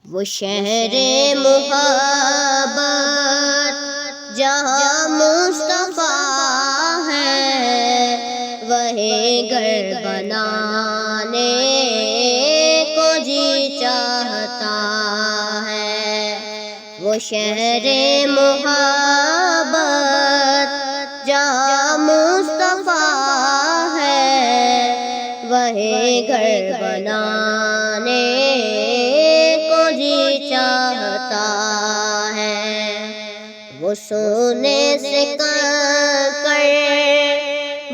وہ شہر محبت جہاں مصطفیٰ ہے، وہی گھر بنانے کو جی چاہتا ہے۔ وہ شہر محبت جہاں مصطفیٰ ہے، وہی گھر بنانے کو جی چاہتا ہے۔ وہ سونے سے کنکر،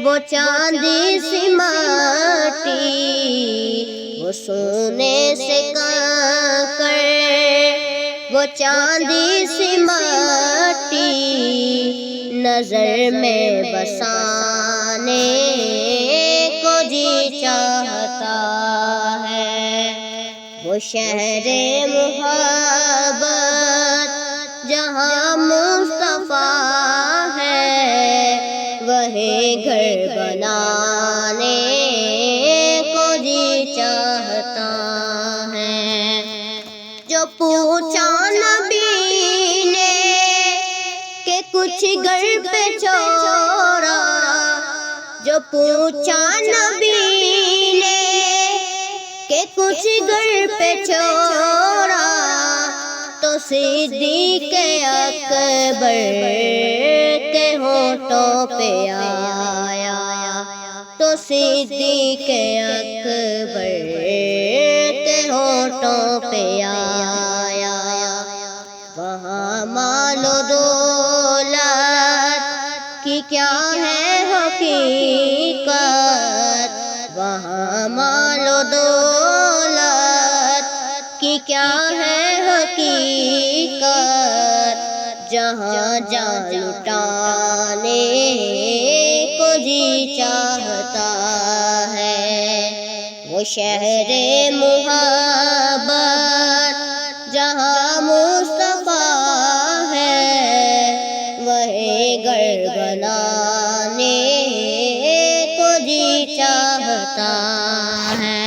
وہ چاندی سی مٹی، وہ سونے سے کنکر، وہ چاندی سی مٹی، نظر میں بسانے کو جی چاہتا ہے۔ وہ شہر محبت جہاں مصطفیٰ ہے، وہی گھر بنانے کو جی چاہتا ہے۔ جو پوچھا نبی نے کہ کچھ گھر پہ چھوڑا، جو پوچھا نبی نے کہ کچھ گھر پہ چھوڑا، تو صدیق اکبر کے ہونٹوں پہ آیا، تو صدیق اکبر کے ہونٹوں پہ آیا۔ وہاں مال و دولت کی کیا ہے حقیقت، وہاں مال و دولت کی کیا ہے حقیقت، جہاں جان لٹانے کو جی چاہتا ہے۔ وہ شہر محبت جہاں مصطفیٰ ہے، وہی گھر بنانے کو جی چاہتا ہے۔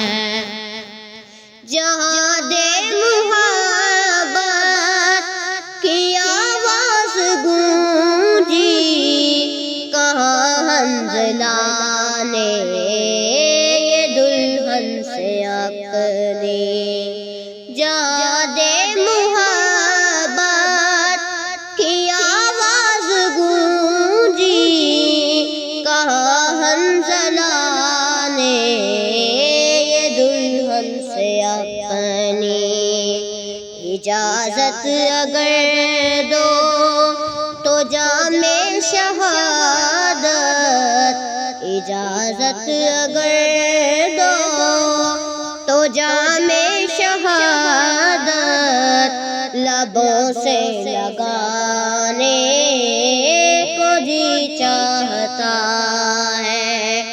جہاں دے محبت کی آواز گونجی، کہاں حنظلہ نے یہ دلہن سے اپنی، جہاں دے محبت کی آواز گونجی، کہاں حنظلہ نے یہ دلہن سے اپنی، اجازت اگر دو تو جام شہادت، اجازت اگر دو تو جام شہادت، لبوں سے لگانے کو جی چاہتا ہے۔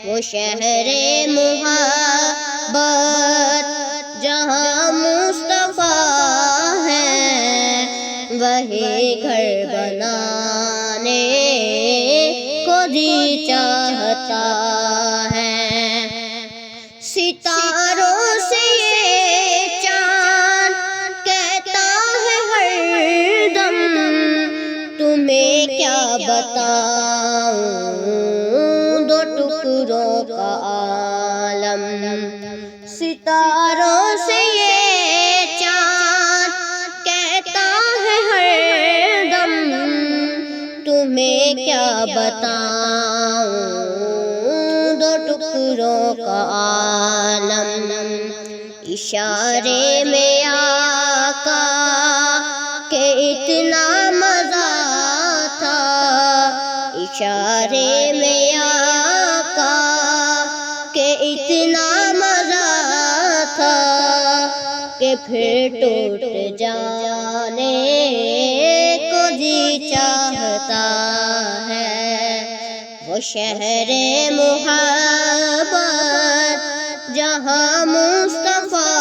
وہ شہر محبت جہاں مصطفیٰ ہے، وہی گھر بنانے کو جی چاہتا ہے۔ ستاروں سے یہ چاند کہتا ہے ہر دم، تمہیں کیا بتاؤں دو ٹکڑوں کا عالم، ستاروں سے یہ چاند کہتا ہے ہر دم، تمہیں کیا بتاؤں دو ٹکڑوں کا عالم۔ اشارے میں آقا کہ اتنا مزہ تھا، اشارے میں آقا کہ اتنا مزہ تھا، کہ پھر ٹوٹ جانے کو جی چاہتا ہے۔ وہ شہر محبت جہاں مصطفیٰ